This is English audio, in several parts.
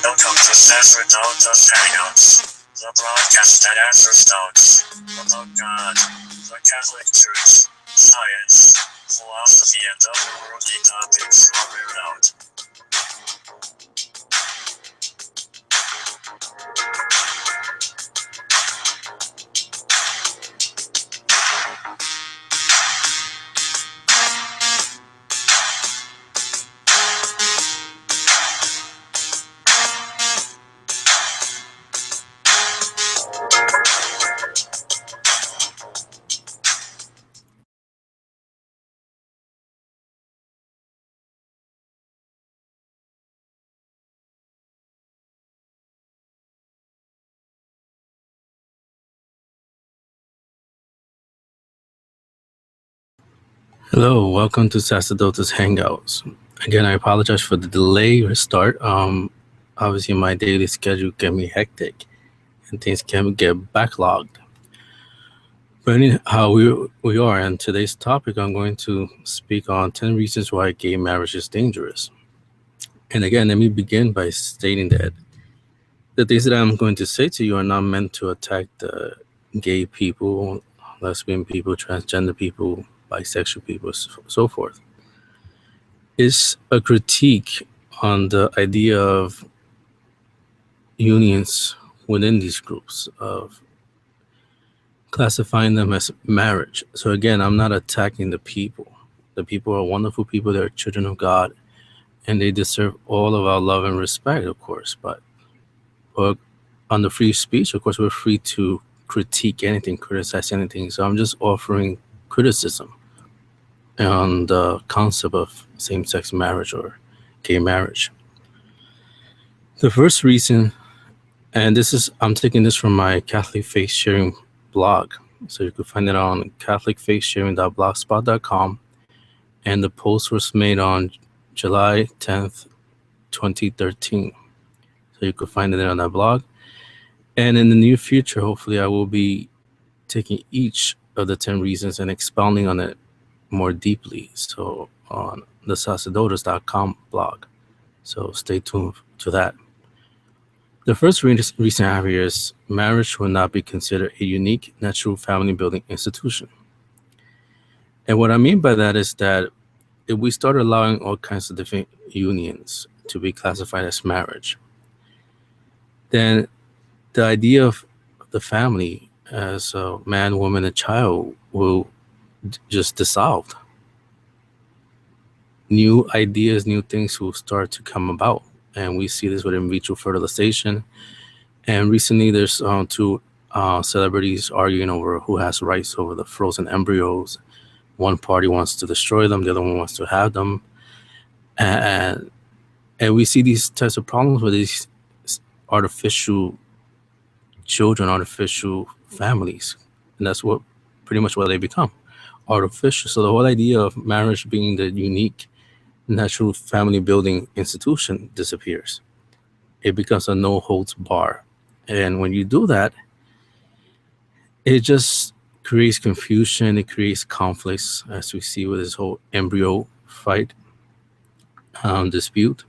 Welcome to Sacerdotus Hangouts, the broadcast that answers doubts about God, the Catholic Church, science, philosophy, and other worldly topics figured out. Hello, welcome to Sacerdotus Hangouts. Again, I apologize for the delay or start. Obviously, my daily schedule can be hectic and things can get backlogged. But anyhow, we are, and today's topic, I'm going to speak on 10 reasons why gay marriage is dangerous. And again, let me begin by stating that the things that I'm going to say to you are not meant to attack the gay people, lesbian people, transgender people, bisexual people, so forth. It's a critique on the idea of unions within these groups, of classifying them as marriage. So again, I'm not attacking the people. The people are wonderful people. They're children of God, and they deserve all of our love and respect, of course. But on the free speech, of course, we're free to critique anything, criticize anything. So I'm just offering criticism on the concept of same-sex marriage or gay marriage. The first reason, and I'm taking this from my Catholic Faith Sharing blog. So you can find it on catholicfaithsharing.blogspot.com. And the post was made on July 10th, 2013. So you can find it on that blog. And in the near future, hopefully, I will be taking each of the 10 reasons and expounding on it more deeply. So on the Sacerdotus.com blog. So stay tuned to that. The first reason I have here is marriage will not be considered a unique natural family building institution. And what I mean by that is that if we start allowing all kinds of different unions to be classified as marriage, then the idea of the family as a man, woman, and child will just dissolve. New ideas, new things will start to come about. And we see this with in vitro fertilization. And recently there's two celebrities arguing over who has rights over the frozen embryos. One party wants to destroy them, the other one wants to have them. And we see these types of problems with these artificial children, artificial families. And that's pretty much what they become, artificial. So the whole idea of marriage being the unique natural family building institution disappears. It becomes a no holds bar. And when you do that, it just creates confusion. It creates conflicts, as we see with this whole embryo fight dispute.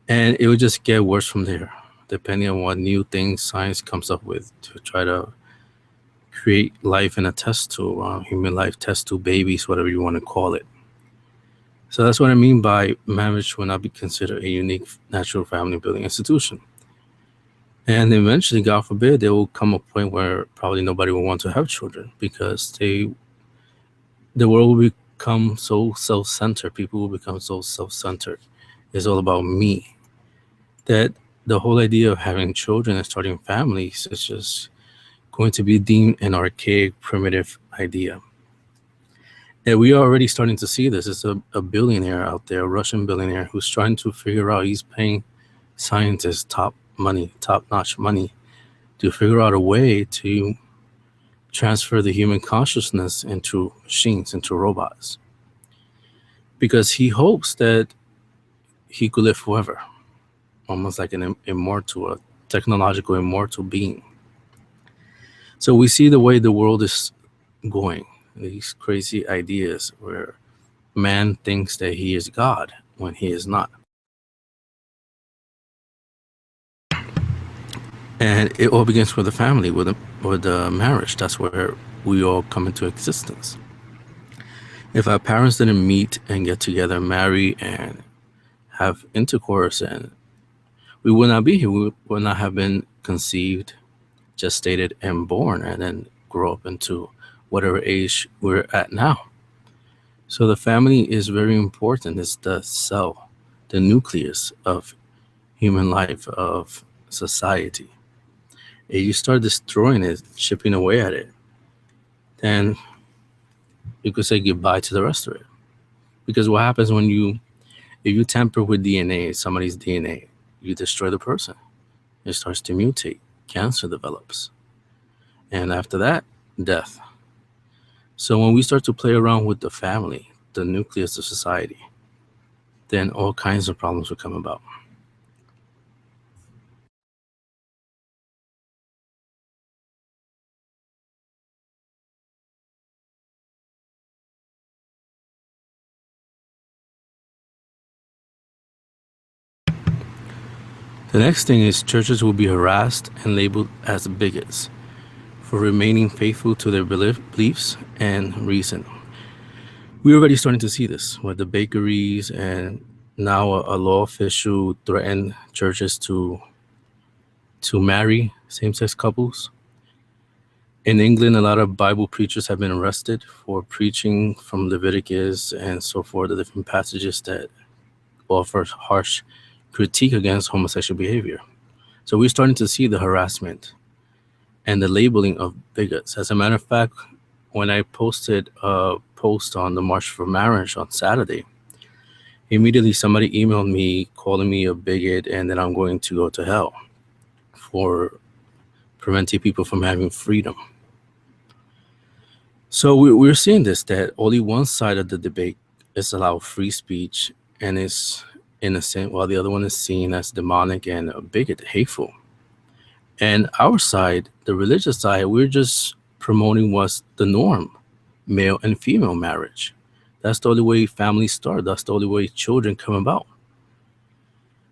And it will just get worse from there, depending on what new things science comes up with to try to create life in a test tube, human life test tube babies, whatever you want to call it. So that's what I mean by marriage will not be considered a unique natural family building institution. And eventually, God forbid, there will come a point where probably nobody will want to have children because the world will become so self-centered. People will become so self-centered. It's all about me. That the whole idea of having children and starting families is just going to be deemed an archaic, primitive idea. And we are already starting to see this. It's a billionaire out there, a Russian billionaire, who's trying to figure out, he's paying scientists top-notch money to figure out a way to transfer the human consciousness into machines, into robots. Because he hopes that he could live forever, almost like an immortal, a technological immortal being. So we see the way the world is going, these crazy ideas where man thinks that he is God when he is not. And it all begins with the family, with the marriage. That's where we all come into existence. If our parents didn't meet and get together, marry, and have intercourse, and we would not be here. We would not have been conceived, gestated, and born, and then grow up into whatever age we're at now. So the family is very important. It's the cell, the nucleus of human life, of society. If you start destroying it, chipping away at it, then you could say goodbye to the rest of it. Because what happens if you tamper with DNA, somebody's DNA, you destroy the person. It starts to mutate. Cancer develops. And after that, death. So when we start to play around with the family, the nucleus of society, then all kinds of problems will come about. The next thing is churches will be harassed and labeled as bigots for remaining faithful to their beliefs and reason. We're already starting to see this with the bakeries, and now a law official threatened churches to marry same-sex couples. In England, a lot of Bible preachers have been arrested for preaching from Leviticus and so forth, the different passages that offer harsh critique against homosexual behavior. So we're starting to see the harassment and the labeling of bigots. As a matter of fact, when I posted a post on the March for Marriage on Saturday, immediately somebody emailed me calling me a bigot and that I'm going to go to hell for preventing people from having freedom. So we're seeing this, that only one side of the debate is allowed free speech and is innocent, while the other one is seen as demonic and a bigot, hateful. And our side, the religious side, we're just promoting what's the norm, male and female marriage. That's the only way families start. That's the only way children come about.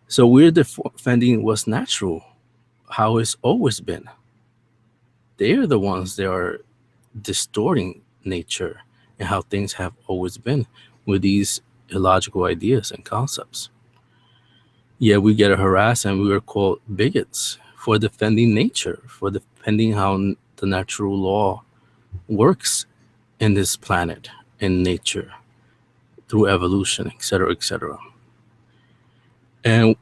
So we're defending what's natural, how it's always been. They're the ones that are distorting nature and how things have always been with these illogical ideas and concepts. Yet we get harassed and we are called bigots for defending nature, for defending how the natural law works in this planet, in nature, through evolution, etc., etc. And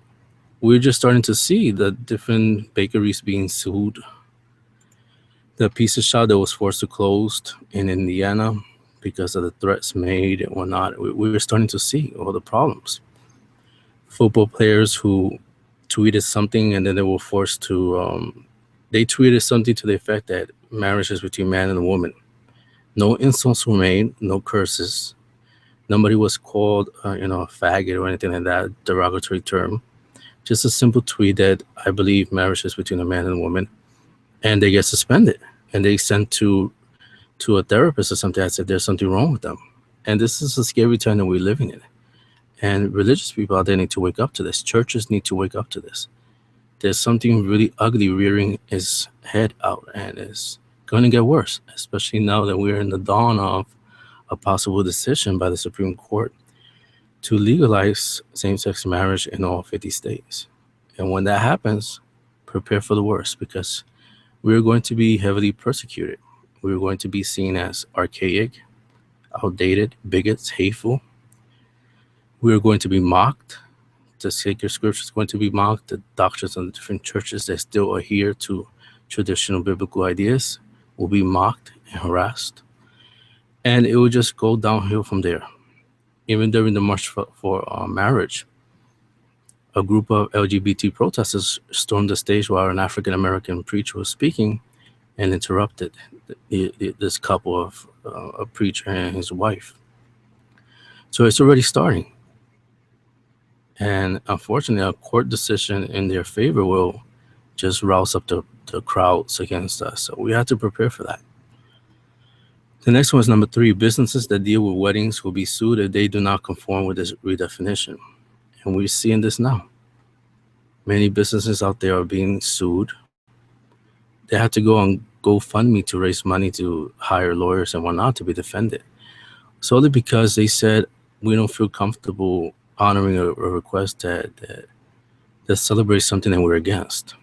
we're just starting to see the different bakeries being sued. The pizza shop that was forced to close in Indiana because of the threats made and whatnot, we're starting to see all the problems. Football players who tweeted something and then they were forced to, they tweeted something to the effect that marriage is between man and a woman. No insults were made, no curses. Nobody was called, a faggot or anything like that, derogatory term. Just a simple tweet that I believe marriage is between a man and a woman, and they get suspended and they sent to a therapist or something. I said there's something wrong with them, and this is a scary time that we're living in. And religious people out there need to wake up to this. Churches need to wake up to this. There's something really ugly rearing its head out, and it's going to get worse, especially now that we're in the dawn of a possible decision by the Supreme Court to legalize same-sex marriage in all 50 states. And when that happens, prepare for the worst, because we're going to be heavily persecuted. We're going to be seen as archaic, outdated, bigots, hateful. We're going to be mocked. The sacred scripture is going to be mocked. The doctrines of the different churches that still adhere to traditional biblical ideas will be mocked and harassed. And it will just go downhill from there. Even during the March for Marriage, a group of LGBT protesters stormed the stage while an African-American preacher was speaking and interrupted this couple of a preacher and his wife. So it's already starting. And unfortunately, a court decision in their favor will just rouse up the crowds against us. So we have to prepare for that. The next one is number 3. Businesses that deal with weddings will be sued if they do not conform with this redefinition. And we're seeing this now. Many businesses out there are being sued they had to go on GoFundMe to raise money to hire lawyers and whatnot to be defended, solely because they said we don't feel comfortable honoring a request that celebrates something that we're against.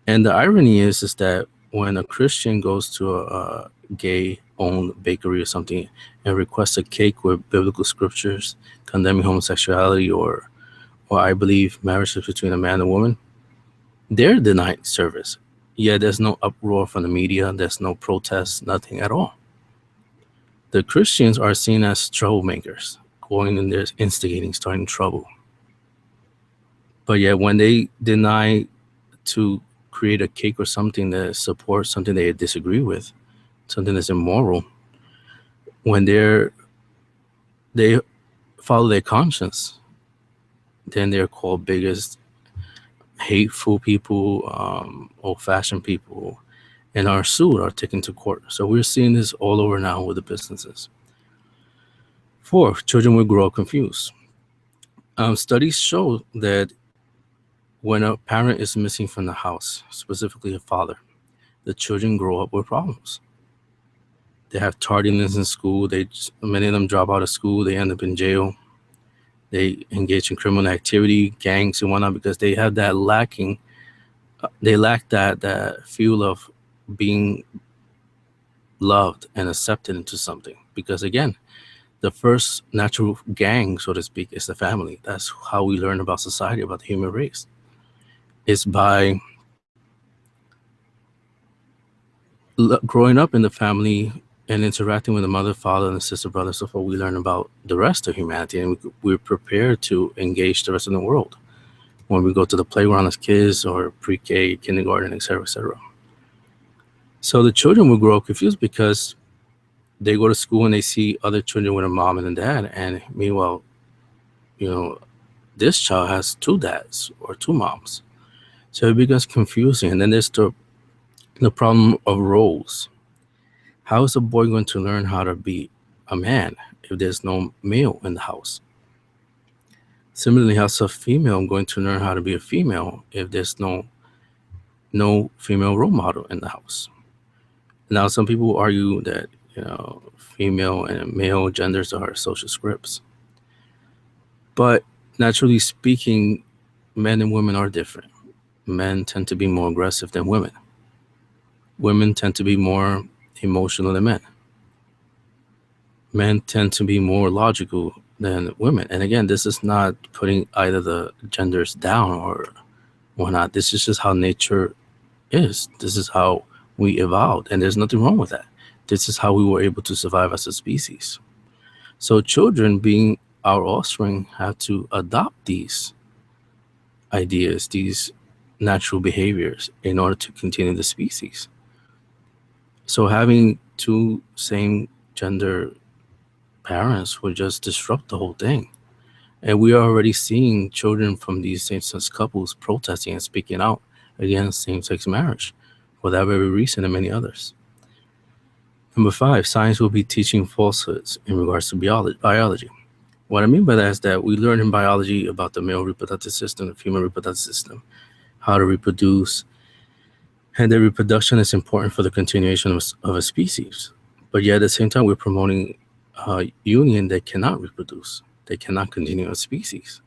And the irony is that when a Christian goes to a gay-owned bakery or something and requests a cake with biblical scriptures condemning homosexuality or I believe marriage is between a man and a woman, they're denied service. Yeah, there's no uproar from the media, there's no protest, nothing at all. The Christians are seen as troublemakers, going in there instigating, starting trouble. But yet when they deny to create a cake or something that supports something they disagree with, something that's immoral, when they follow their conscience, then they're called biggest, hateful people, old-fashioned people, and are sued, are taken to court. So we're seeing this all over now with the businesses. 4, children will grow up confused. Studies show that when a parent is missing from the house, specifically a father, the children grow up with problems. They have tardiness in school. Many of them drop out of school. They end up in jail. They engage in criminal activity, gangs and whatnot, because they have that lacking. They lack that feel of being loved and accepted into something. Because again, the first natural gang, so to speak, is the family. That's how we learn about society, about the human race. It's by growing up in the family and interacting with the mother, father, and the sister, brother, so forth, we learn about the rest of humanity, and we're prepared to engage the rest of the world when we go to the playground as kids or pre-K, kindergarten, etc., etc. So the children will grow up confused because they go to school and they see other children with a mom and a dad, and meanwhile, this child has 2 dads or 2 moms. So it becomes confusing. And then there's the problem of roles. How is a boy going to learn how to be a man if there's no male in the house? Similarly, how's a female going to learn how to be a female if there's no female role model in the house? Now, some people argue that female and male genders are social scripts, but naturally speaking, men and women are different. Men tend to be more aggressive than women. Women tend to be more emotional than men. Men tend to be more logical than women. And again, this is not putting either the genders down or whatnot. This is just how nature is. This is how we evolved, and there's nothing wrong with that. This is how we were able to survive as a species. So children, being our offspring, have to adopt these ideas, these natural behaviors, in order to continue the species. So having 2 same gender parents would just disrupt the whole thing. And we are already seeing children from these same-sex couples protesting and speaking out against same-sex marriage for that very reason and many others. Number 5, science will be teaching falsehoods in regards to biology. What I mean by that is that we learn in biology about the male reproductive system, the female reproductive system, how to reproduce, and that reproduction is important for the continuation of a species. But yet at the same time, we're promoting a union that cannot reproduce, that cannot continue a species.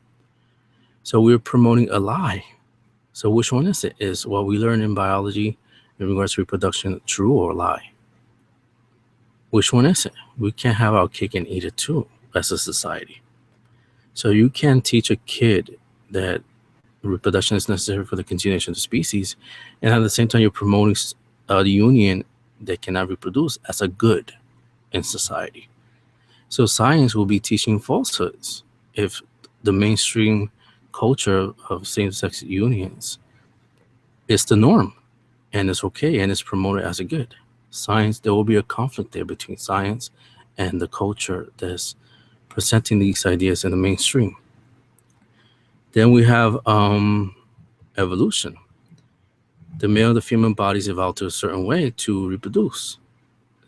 So we're promoting a lie. So which one is it? Is what we learn in biology in regards to reproduction true or a lie? Which one is it? We can't have our cake and eat it too as a society. So you can't teach a kid that reproduction is necessary for the continuation of the species, and at the same time you're promoting the union that cannot reproduce as a good in society. So science will be teaching falsehoods if the mainstream culture of same-sex unions is the norm and it's okay and it's promoted as a good. Science, there will be a conflict there between science and the culture that's presenting these ideas in the mainstream. Then we have evolution. The male and the female bodies evolve to a certain way to reproduce.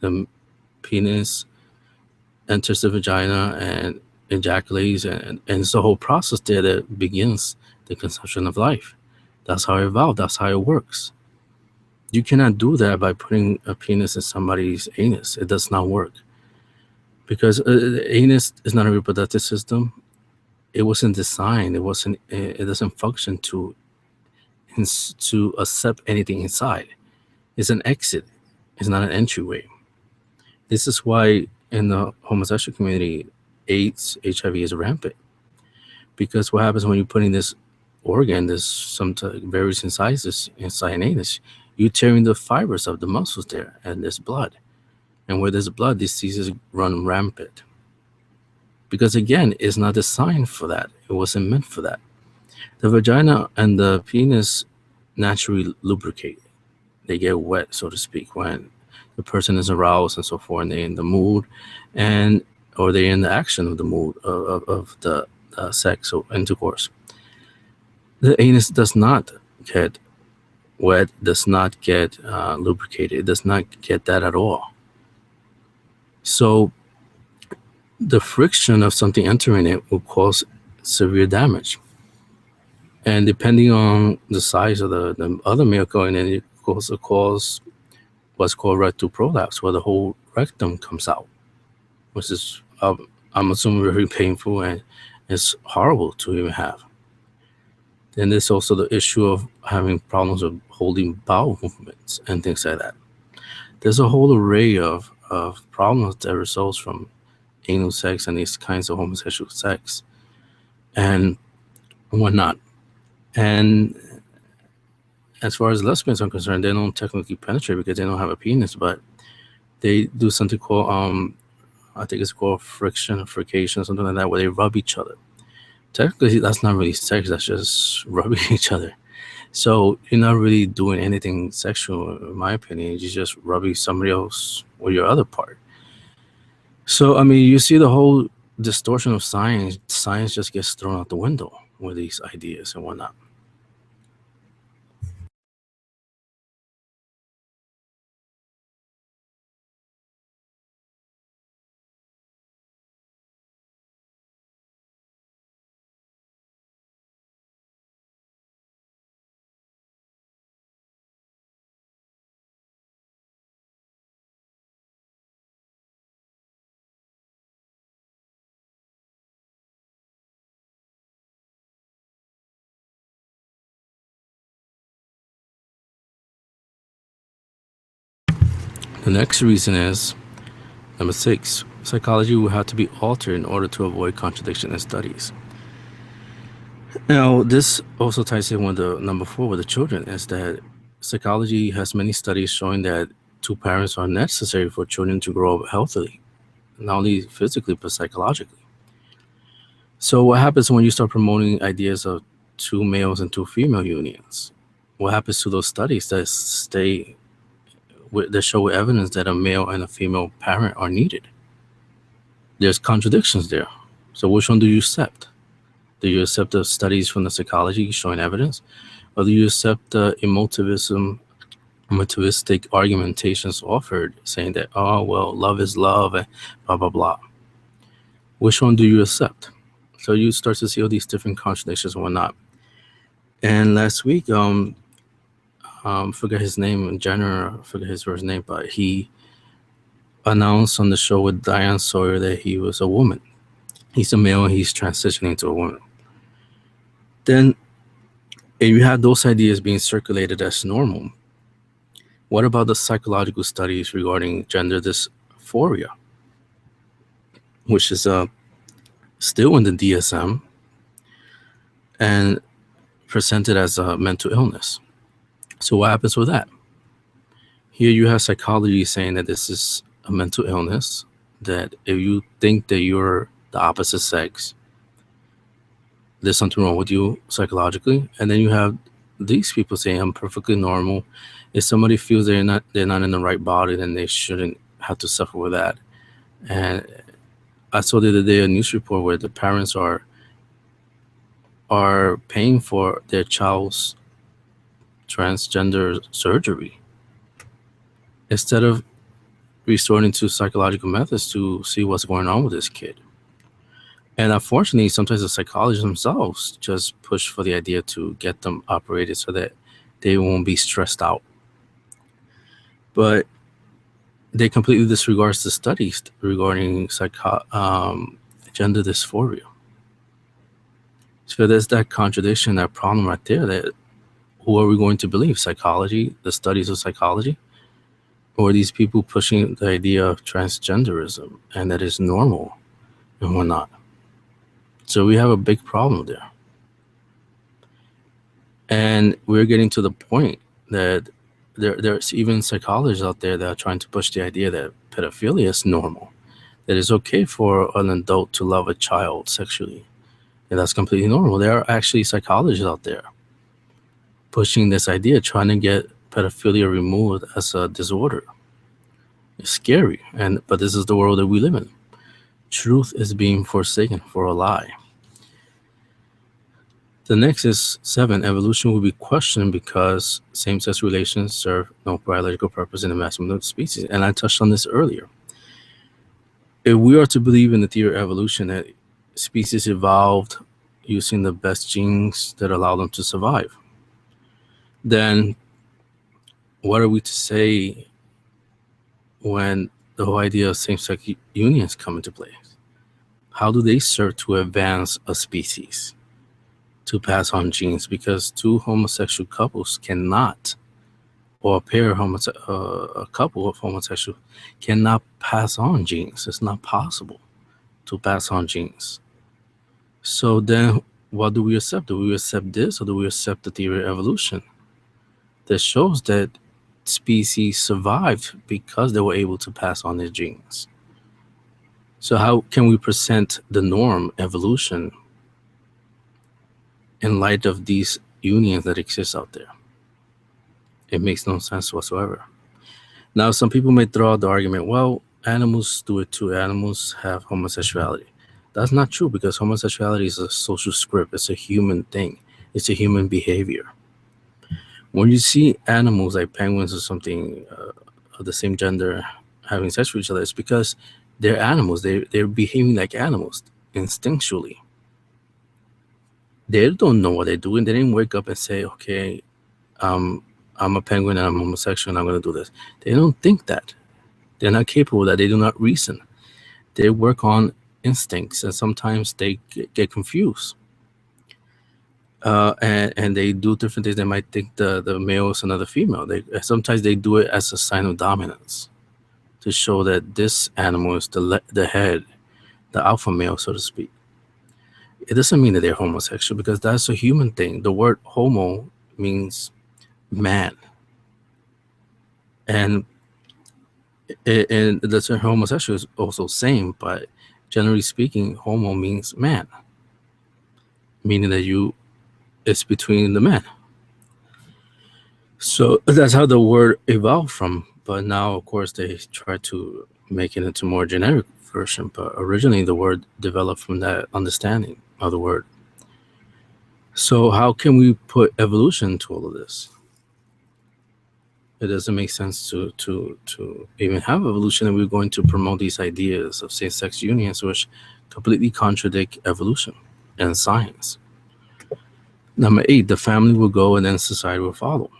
The penis enters the vagina and ejaculates, and it's the whole process there that begins the conception of life. That's how it evolved. That's how it works. You cannot do that by putting a penis in somebody's anus. It does not work, because the anus is not a reproductive system. It wasn't designed. It wasn't. It doesn't function to accept anything inside. It's an exit. It's not an entryway. This is why in the homosexual community, AIDS, HIV is rampant. Because what happens when you're putting this organ, this various incisors inside an anus, you're tearing the fibers of the muscles there, and there's blood. And where there's blood, diseases run rampant. Because again, it's not designed for that. It wasn't meant for that. The vagina and the penis naturally lubricate. They get wet, so to speak, when the person is aroused and so forth, and they're in the mood, and or they're in the action of the mood of the sex or intercourse. The anus does not get wet, does not get lubricated, it does not get that at all. So the friction of something entering it will cause severe damage. And depending on the size of the other male going in, it also cause what's called rectal prolapse, where the whole rectum comes out, which is, I'm assuming, very painful, and it's horrible to even have. Then there's also the issue of having problems with holding bowel movements and things like that. There's a whole array of problems that results from anal sex and these kinds of homosexual sex and whatnot. And as far as lesbians are concerned, they don't technically penetrate because they don't have a penis, but they do something called, I think it's called friction, something like that, where they rub each other. Technically, that's not really sex, that's just rubbing each other. So you're not really doing anything sexual, in my opinion. You're just rubbing somebody else or your other part. So, I mean, you see the whole distortion of science. Science just gets thrown out the window with these ideas and whatnot. The next reason is number 6. Psychology will have to be altered in order to avoid contradiction in studies. Now, this also ties in with the number 4 with the children, is that psychology has many studies showing that 2 parents are necessary for children to grow up healthily, not only physically but psychologically. So what happens when you start promoting ideas of 2 males and 2 female unions? What happens to those studies that show evidence that a male and a female parent are needed? There's contradictions there. So which one do you accept? Do you accept the studies from the psychology showing evidence? Or do you accept the emotivistic argumentations offered, saying that, oh, well, love is love, and blah, blah, blah? Which one do you accept? So you start to see all these different contradictions and whatnot. And last week, forget his name, forget his first name, but he announced on the show with Diane Sawyer that he was a woman. He's a male and he's transitioning to a woman. Then, if you have those ideas being circulated as normal, what about the psychological studies regarding gender dysphoria, which is still in the DSM and presented as a mental illness? So what happens with that? Here you have psychology saying that this is a mental illness, that if you think that you're the opposite sex, there's something wrong with you psychologically. And then you have these people saying, I'm perfectly normal. If somebody feels they're not in the right body, then they shouldn't have to suffer with that. And I saw the other day a news report where the parents are paying for their child's transgender surgery instead of resorting to psychological methods to see what's going on with this kid. And unfortunately, sometimes the psychologists themselves just push for the idea to get them operated so that they won't be stressed out. but they completely disregards the studies regarding gender dysphoria. So there's that contradiction, that problem right there, that who are we going to believe? Psychology, the studies of psychology, or these people pushing the idea of transgenderism and that is normal and whatnot? So we have a big problem there. And we're getting to the point that there's even psychologists out there that are trying to push the idea that pedophilia is normal, that it's okay for an adult to love a child sexually, and that's completely normal. There are actually psychologists out there pushing this idea, trying to get pedophilia removed as a disorder. It's scary, but this is the world that we live in. Truth is being forsaken for a lie. The next is 7. Evolution will be questioned because same-sex relations serve no biological purpose in the maximum of the species. And I touched on this earlier. If we are to believe in the theory of evolution, that species evolved using the best genes that allow them to survive, then what are we to say when the whole idea of same-sex unions come into play? How do they serve to advance a species, to pass on genes? Because two homosexual couples cannot, or a couple of homosexuals cannot pass on genes. It's not possible to pass on genes. So then what do we accept? Do we accept this, or do we accept the theory of evolution that shows that species survived because they were able to pass on their genes? So how can we present the norm, evolution, in light of these unions that exist out there? It makes no sense whatsoever. Now, some people may throw out the argument, well, animals do it too. Animals have homosexuality. That's not true, because homosexuality is a social script. It's a human thing. It's a human behavior. When you see animals like penguins or something of the same gender having sex with each other, it's because they're animals. They're behaving like animals instinctually. They don't know what they're doing. They didn't wake up and say, okay, I'm a penguin and I'm homosexual and I'm going to do this. They don't think that. They're not capable of that. They do not reason. They work on instincts, and sometimes they get confused. And they do different things. They might think the male is another female. Sometimes they do it as a sign of dominance, to show that this animal is the head, the alpha male, so to speak. It doesn't mean that they're homosexual, because that's a human thing. The word homo means man. And the term homosexual is also same, but generally speaking, homo means man, meaning that it's between the men. So that's how the word evolved from. But now, of course, they try to make it into more generic version. But originally, the word developed from that understanding of the word. So how can we put evolution to all of this? It doesn't make sense to even have evolution, and we're going to promote these ideas of same-sex unions, which completely contradict evolution and science. Number 8, the family will go and then society will follow.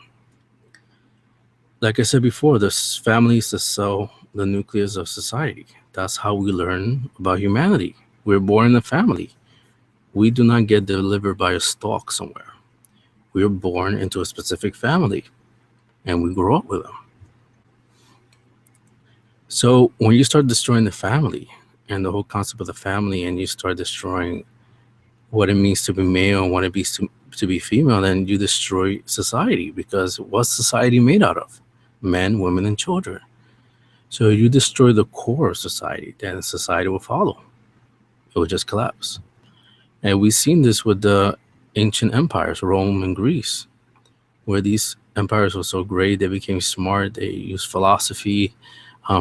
Like I said before, the family is the cell, the nucleus of society. That's how we learn about humanity. We're born in a family. We do not get delivered by a stalk somewhere. We're born into a specific family, and we grow up with them. So when you start destroying the family and the whole concept of the family, and you start destroying what it means to be male and what it means to be female, then you destroy society, because what's society made out of? Men, women, and children. So you destroy the core of society, then society will follow. It will just collapse. And we've seen this with the ancient empires, Rome and Greece, where these empires were so great, they became smart, they used philosophy,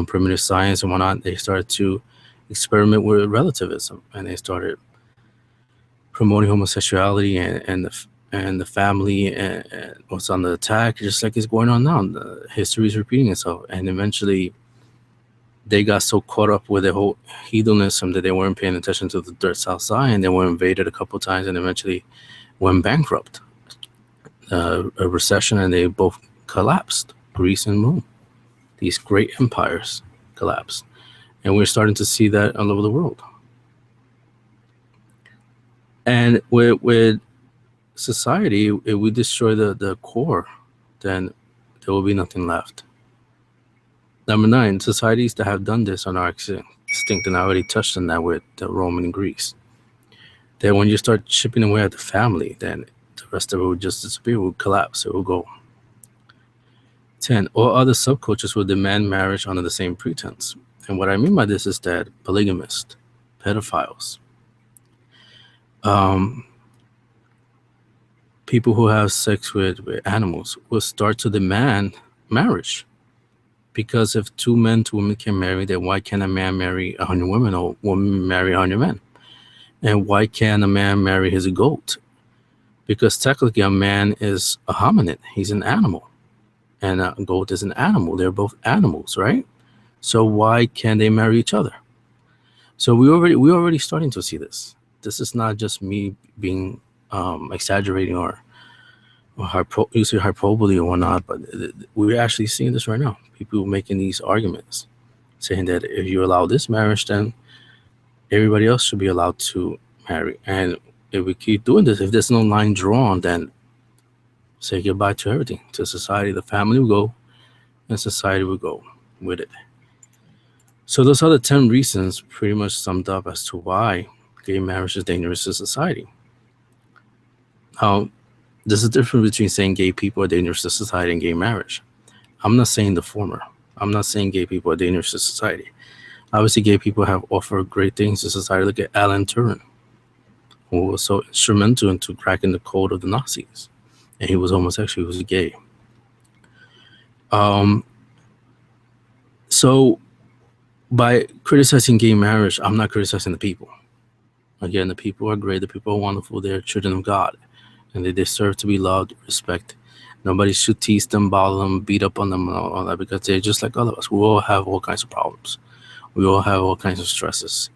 primitive science and whatnot. They started to experiment with relativism, and they started promoting homosexuality and the family and what's on the attack, just like it's going on now. The history is repeating itself, and eventually they got so caught up with the whole hedonism that they weren't paying attention to the threats outside, and they were invaded a couple of times and eventually went bankrupt. A recession, and they both collapsed, Greece and Rome. these great empires collapse. And we're starting to see that all over the world. And with society, if we destroy the core, then there will be nothing left. Number 9, societies that have done this are not extinct, and I already touched on that with Rome and Greece. That when you start chipping away at the family, then the rest of it will just disappear, will collapse, it will go. 10, all other subcultures will demand marriage under the same pretense. And what I mean by this is that polygamists, pedophiles, people who have sex with animals will start to demand marriage. Because if 2 men, 2 women can marry, then why can't a man marry 100 women or woman marry 100 men? And why can't a man marry his goat? Because technically a man is a hominid. He's an animal. And a goat is an animal. They're both animals, right? So why can't they marry each other? So we're already starting to see this. This is not just me being exaggerating or using hyperbole or whatnot, but we're actually seeing this right now. People making these arguments, saying that if you allow this marriage, then everybody else should be allowed to marry. And if we keep doing this, if there's no line drawn, then say goodbye to everything, to society. The family will go, and society will go with it. So those are the 10 reasons pretty much summed up as to why gay marriage is dangerous to society. Now, there's a difference between saying gay people are dangerous to society and gay marriage. I'm not saying the former. I'm not saying gay people are dangerous to society. Obviously, gay people have offered great things to society. Look at Alan Turing, who was so instrumental into cracking the code of the Nazis. And he was homosexual, he was gay. So by criticizing gay marriage, I'm not criticizing the people. Again, the people are great, the people are wonderful, they're children of God, and they deserve to be loved, respected. Nobody should tease them, bother them, beat up on them, and all that, because they're just like all of us. We all have all kinds of problems. We all have all kinds of stresses.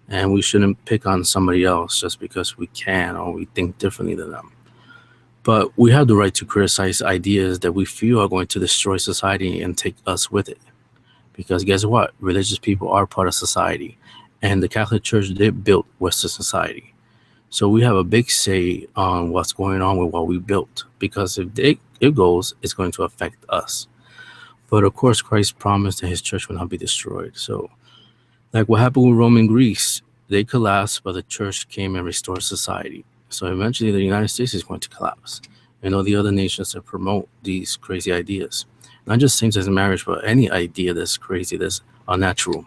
And we shouldn't pick on somebody else just because we can or we think differently than them. But we have the right to criticize ideas that we feel are going to destroy society and take us with it. Because guess what? Religious people are part of society. And the Catholic Church, they built Western society. So we have a big say on what's going on with what we built. Because if it goes, it's going to affect us. But of course, Christ promised that his church will not be destroyed. So like what happened with Rome and Greece, they collapsed, but the church came and restored society. So eventually the United States is going to collapse. And all the other nations that promote these crazy ideas, not just same-sex marriage, but any idea that's crazy, that's unnatural,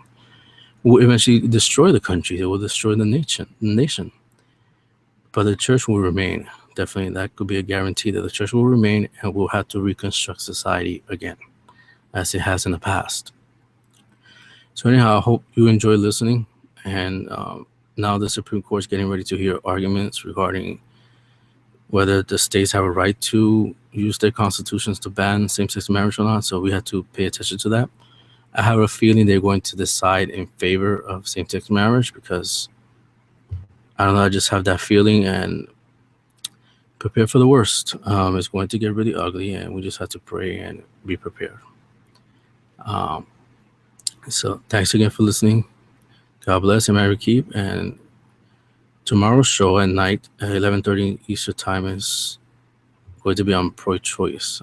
will eventually destroy the country. It will destroy the nation. But the church will remain. Definitely, that could be a guarantee that the church will remain, and we'll have to reconstruct society again, as it has in the past. So anyhow, I hope you enjoy listening. And now the Supreme Court is getting ready to hear arguments regarding whether the states have a right to use their constitutions to ban same-sex marriage or not. So we have to pay attention to that. I have a feeling they're going to decide in favor of same-sex marriage because, I don't know, I just have that feeling, and prepare for the worst. It's going to get really ugly, and we just have to pray and be prepared. So thanks again for listening. God bless and Mary keep. And tomorrow's show at night at 11:30 Eastern time is going to be on pro-choice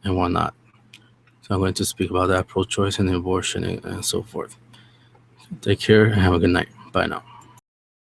and whatnot. So I'm going to speak about that, pro-choice and abortion and so forth. Take care and have a good night. Bye now.